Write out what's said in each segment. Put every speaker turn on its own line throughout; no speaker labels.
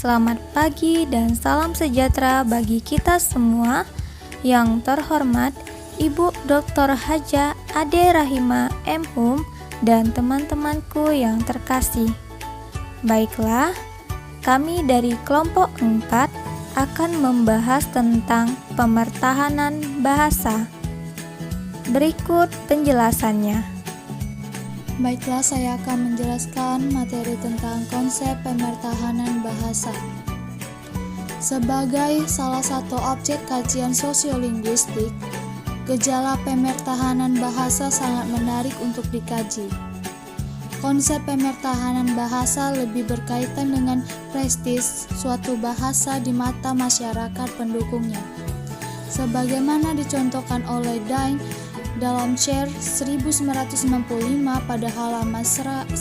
Selamat pagi dan salam sejahtera bagi kita semua. Yang terhormat Ibu Dr. Haja Ade Rahima M. Hum dan teman-temanku yang terkasih. Baiklah, kami dari kelompok 4 akan membahas tentang pemertahanan bahasa. Berikut penjelasannya.
Baiklah, saya akan menjelaskan materi tentang konsep pemertahanan bahasa. Sebagai salah satu objek kajian sosiolinguistik, gejala pemertahanan bahasa sangat menarik untuk dikaji. Konsep pemertahanan bahasa lebih berkaitan dengan prestis suatu bahasa di mata masyarakat pendukungnya. Sebagaimana dicontohkan oleh Dine dalam Chair 1995 pada halaman 153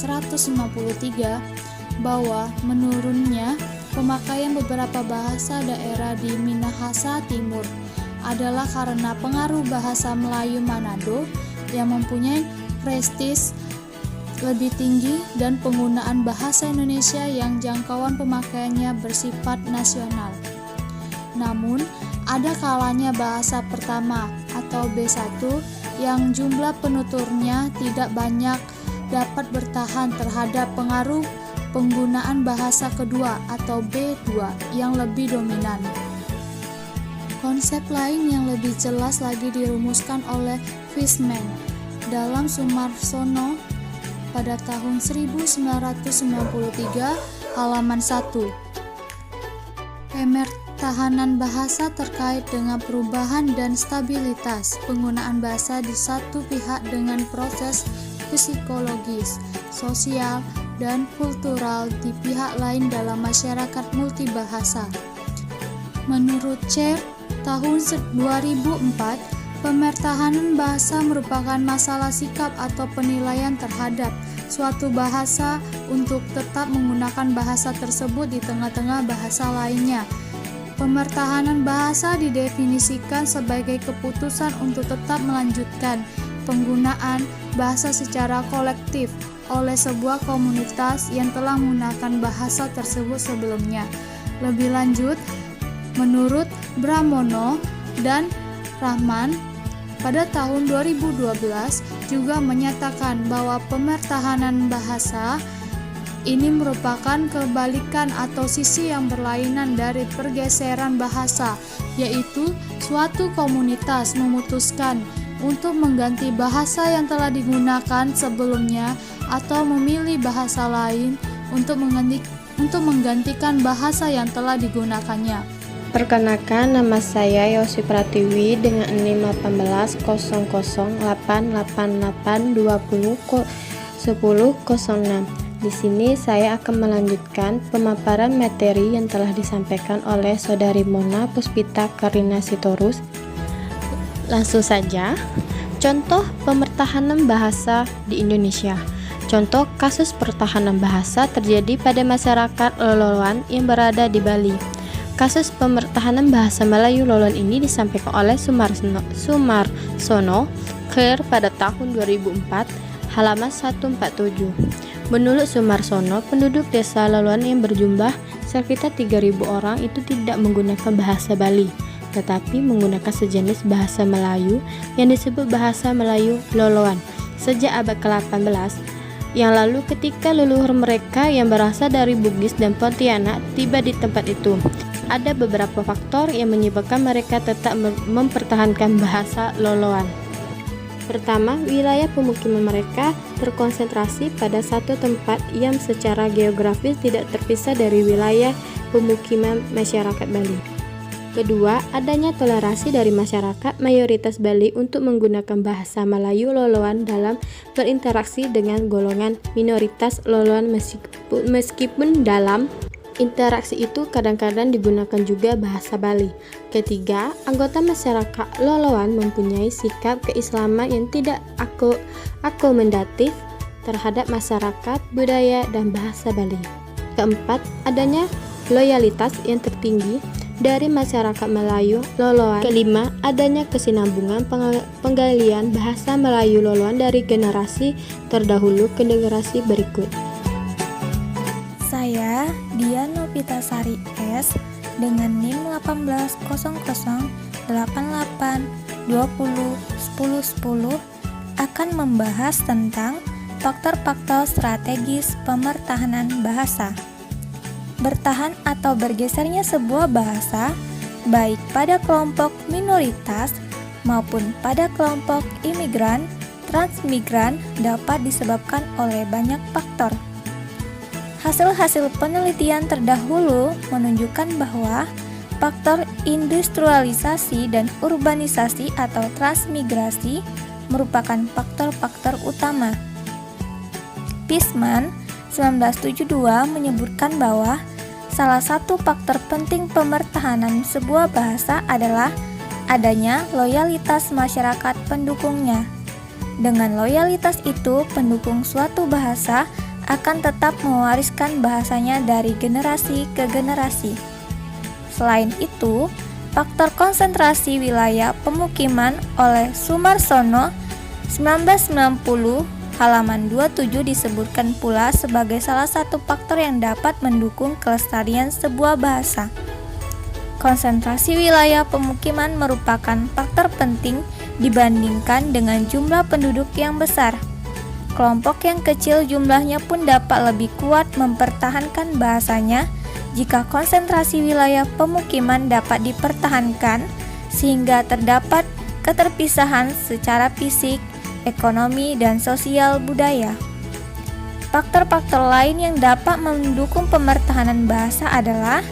bahwa menurunnya pemakaian beberapa bahasa daerah di Minahasa Timur adalah karena pengaruh bahasa Melayu Manado yang mempunyai prestis lebih tinggi dan penggunaan bahasa Indonesia yang jangkauan pemakaiannya bersifat nasional. Namun, ada kalanya bahasa pertama atau B1 yang jumlah penuturnya tidak banyak dapat bertahan terhadap pengaruh penggunaan bahasa kedua atau B2 yang lebih dominan. Konsep lain yang lebih jelas lagi dirumuskan oleh Fishman dalam Sumarsono pada tahun 1993 halaman 1. Pemertahanan bahasa terkait dengan perubahan dan stabilitas penggunaan bahasa di satu pihak dengan proses psikologis, sosial, dan kultural di pihak lain dalam masyarakat multibahasa. Menurut Chair tahun 2004, pemertahanan bahasa merupakan masalah sikap atau penilaian terhadap suatu bahasa untuk tetap menggunakan bahasa tersebut di tengah-tengah bahasa lainnya. Pemertahanan bahasa didefinisikan sebagai keputusan untuk tetap melanjutkan penggunaan bahasa secara kolektif oleh sebuah komunitas yang telah menggunakan bahasa tersebut sebelumnya. Lebih lanjut, menurut Bramono dan Rahman, pada tahun 2012 juga menyatakan bahwa pemertahanan bahasa ini merupakan kebalikan atau sisi yang berlainan dari pergeseran bahasa, yaitu suatu komunitas memutuskan untuk mengganti bahasa yang telah digunakan sebelumnya atau memilih bahasa lain untuk menggantikan bahasa yang telah digunakannya.
Perkenalkan, nama saya Yosi Pratiwi dengan NIM 180088201006. Di sini saya akan melanjutkan pemaparan materi yang telah disampaikan oleh Saudari Mona Puspita Karina Sitorus. Langsung saja, contoh pemertahanan bahasa di Indonesia. Contoh kasus pertahanan bahasa terjadi pada masyarakat Loloan yang berada di Bali. Kasus pemertahanan bahasa Melayu Loloan ini disampaikan oleh Sumarsono Khair pada tahun 2004, halaman 147. Menurut Sumarsono, penduduk desa Loloan yang berjumlah sekitar 3.000 orang itu tidak menggunakan bahasa Bali, tetapi menggunakan sejenis bahasa Melayu yang disebut bahasa Melayu Loloan sejak abad ke-18 yang lalu ketika leluhur mereka yang berasal dari Bugis dan Pontianak tiba di tempat itu. Ada beberapa faktor yang menyebabkan mereka tetap mempertahankan bahasa Loloan. Pertama, wilayah pemukiman mereka terkonsentrasi pada satu tempat yang secara geografis tidak terpisah dari wilayah pemukiman masyarakat Bali. Kedua, adanya toleransi dari masyarakat mayoritas Bali untuk menggunakan bahasa Melayu Loloan dalam berinteraksi dengan golongan minoritas Loloan meskipun dalam interaksi itu kadang-kadang digunakan juga bahasa Bali. Ketiga, anggota masyarakat Loloan mempunyai sikap keislaman yang tidak akomodatif terhadap masyarakat, budaya, dan bahasa Bali. Keempat, adanya loyalitas yang tertinggi dari masyarakat Melayu Loloan. Kelima, adanya kesinambungan penggalian bahasa Melayu Loloan dari generasi terdahulu ke generasi berikut.
Saya Diano Puspitasari S dengan NIM 180088201010 akan membahas tentang faktor-faktor strategis pemertahanan bahasa. Bertahan atau bergesernya sebuah bahasa, baik pada kelompok minoritas maupun pada kelompok imigran, transmigran, dapat disebabkan oleh banyak faktor. Hasil-hasil penelitian terdahulu menunjukkan bahwa faktor industrialisasi dan urbanisasi atau transmigrasi merupakan faktor-faktor utama. Pisman 1972 menyebutkan bahwa salah satu faktor penting pemertahanan sebuah bahasa adalah adanya loyalitas masyarakat pendukungnya. Dengan loyalitas itu, pendukung suatu bahasa akan tetap mewariskan bahasanya dari generasi ke generasi. Selain itu, faktor konsentrasi wilayah pemukiman oleh Sumarsono 1990 halaman 27 disebutkan pula sebagai salah satu faktor yang dapat mendukung kelestarian sebuah bahasa. Konsentrasi wilayah pemukiman merupakan faktor penting dibandingkan dengan jumlah penduduk yang besar. Kelompok yang kecil jumlahnya pun dapat lebih kuat mempertahankan bahasanya jika konsentrasi wilayah pemukiman dapat dipertahankan sehingga terdapat keterpisahan secara fisik, ekonomi, dan sosial budaya. Faktor-faktor lain yang dapat mendukung pemertahanan bahasa adalah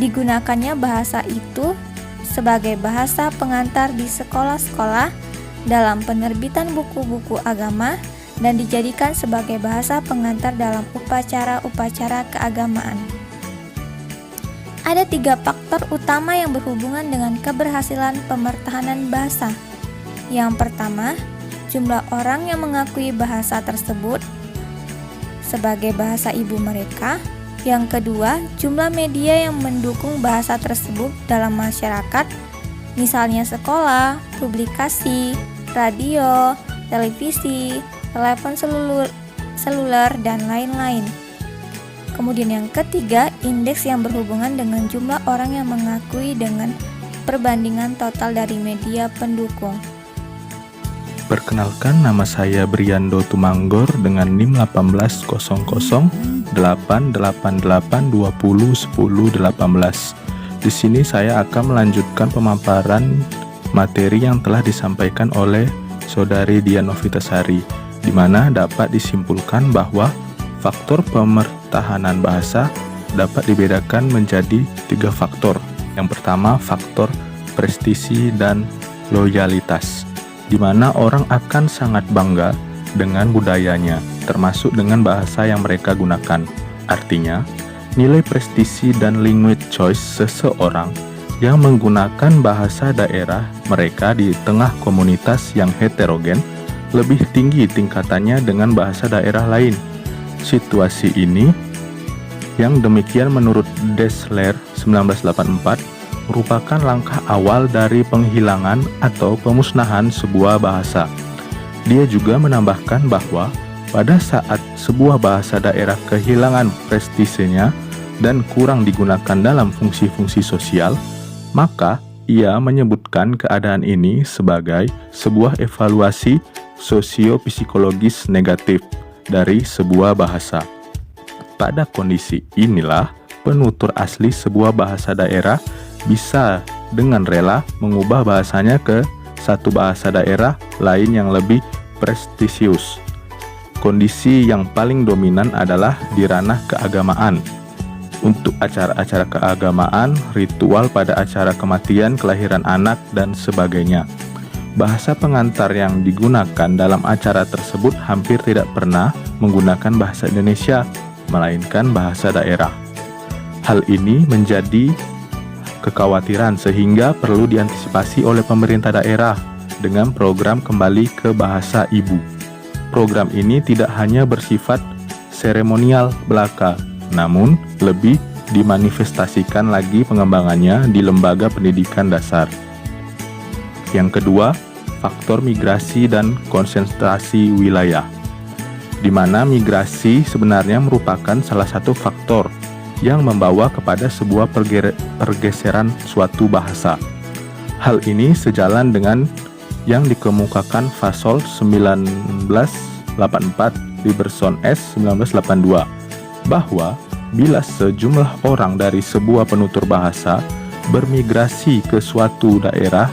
digunakannya bahasa itu sebagai bahasa pengantar di sekolah-sekolah, dalam penerbitan buku-buku agama, dan dijadikan sebagai bahasa pengantar dalam upacara-upacara keagamaan. Ada 3 faktor utama yang berhubungan dengan keberhasilan pemertahanan bahasa. Yang pertama, jumlah orang yang mengakui bahasa tersebut sebagai bahasa ibu mereka. Yang kedua, jumlah media yang mendukung bahasa tersebut dalam masyarakat, misalnya sekolah, publikasi, radio, televisi, telepon seluler, dan lain-lain. Kemudian yang ketiga, indeks yang berhubungan dengan jumlah orang yang mengakui dengan perbandingan total dari media pendukung.
Perkenalkan, nama saya Briando Tumanggor dengan NIM 1800888820101018. Di sini saya akan melanjutkan pemaparan materi yang telah disampaikan oleh Saudari Dian Novitasari, di mana dapat disimpulkan bahwa faktor pemertahanan bahasa dapat dibedakan menjadi 3 faktor. Yang pertama, faktor prestisi dan loyalitas, di mana orang akan sangat bangga dengan budayanya, termasuk dengan bahasa yang mereka gunakan. Artinya, nilai prestisi dan language choice seseorang yang menggunakan bahasa daerah mereka di tengah komunitas yang heterogen lebih tinggi tingkatannya dengan bahasa daerah lain. Situasi ini yang demikian menurut Dessler 1984 merupakan langkah awal dari penghilangan atau pemusnahan sebuah bahasa. Dia juga menambahkan bahwa pada saat sebuah bahasa daerah kehilangan prestisenya dan kurang digunakan dalam fungsi-fungsi sosial, maka ia menyebutkan keadaan ini sebagai sebuah evaluasi sosio-psikologis negatif dari sebuah bahasa. Pada kondisi inilah, penutur asli sebuah bahasa daerah bisa dengan rela mengubah bahasanya ke satu bahasa daerah lain yang lebih prestisius. Kondisi yang paling dominan adalah di ranah keagamaan. Untuk acara-acara keagamaan, ritual pada acara kematian, kelahiran anak, dan sebagainya. Bahasa pengantar yang digunakan dalam acara tersebut hampir tidak pernah menggunakan bahasa Indonesia, melainkan bahasa daerah. Hal ini menjadi kekhawatiran sehingga perlu diantisipasi oleh pemerintah daerah dengan program kembali ke bahasa ibu. Program ini tidak hanya bersifat seremonial belaka, namun lebih dimanifestasikan lagi pengembangannya di lembaga pendidikan dasar. Yang kedua, faktor migrasi dan konsentrasi wilayah, di mana migrasi sebenarnya merupakan salah satu faktor yang membawa kepada sebuah pergeseran suatu bahasa. Hal ini sejalan dengan yang dikemukakan Fasol 1984 Liberson S 1982 bahwa bila sejumlah orang dari sebuah penutur bahasa bermigrasi ke suatu daerah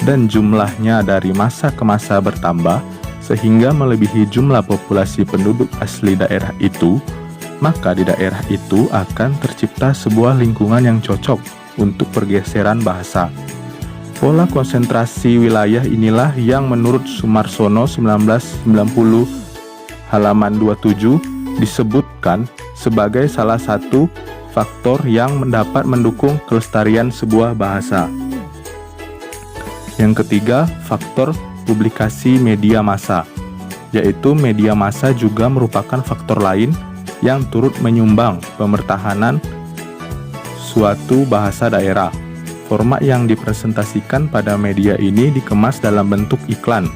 dan jumlahnya dari masa ke masa bertambah sehingga melebihi jumlah populasi penduduk asli daerah itu, maka di daerah itu akan tercipta sebuah lingkungan yang cocok untuk pergeseran bahasa. Pola konsentrasi wilayah inilah yang menurut Sumarsono 1990 halaman 27 disebutkan sebagai salah satu faktor yang dapat mendukung kelestarian sebuah bahasa. Yang ketiga, faktor publikasi media massa, yaitu media massa juga merupakan faktor lain yang turut menyumbang pemertahanan suatu bahasa daerah. Format yang dipresentasikan pada media ini dikemas dalam bentuk iklan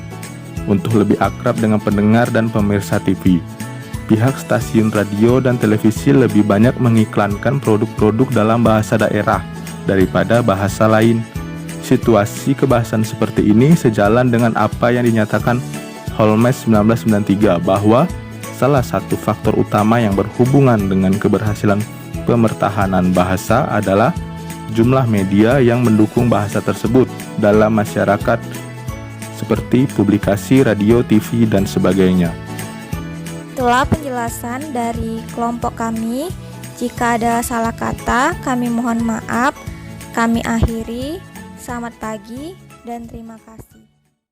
untuk lebih akrab dengan pendengar dan pemirsa TV. Pihak stasiun radio dan televisi lebih banyak mengiklankan produk-produk dalam bahasa daerah daripada bahasa lain. Situasi kebahasan seperti ini sejalan dengan apa yang dinyatakan Holmes 1993 bahwa salah satu faktor utama yang berhubungan dengan keberhasilan pemertahanan bahasa adalah jumlah media yang mendukung bahasa tersebut dalam masyarakat seperti publikasi, radio, TV, dan sebagainya.
Itulah penjelasan dari kelompok kami. Jika ada salah kata, kami mohon maaf. Kami akhiri. Selamat pagi dan terima kasih.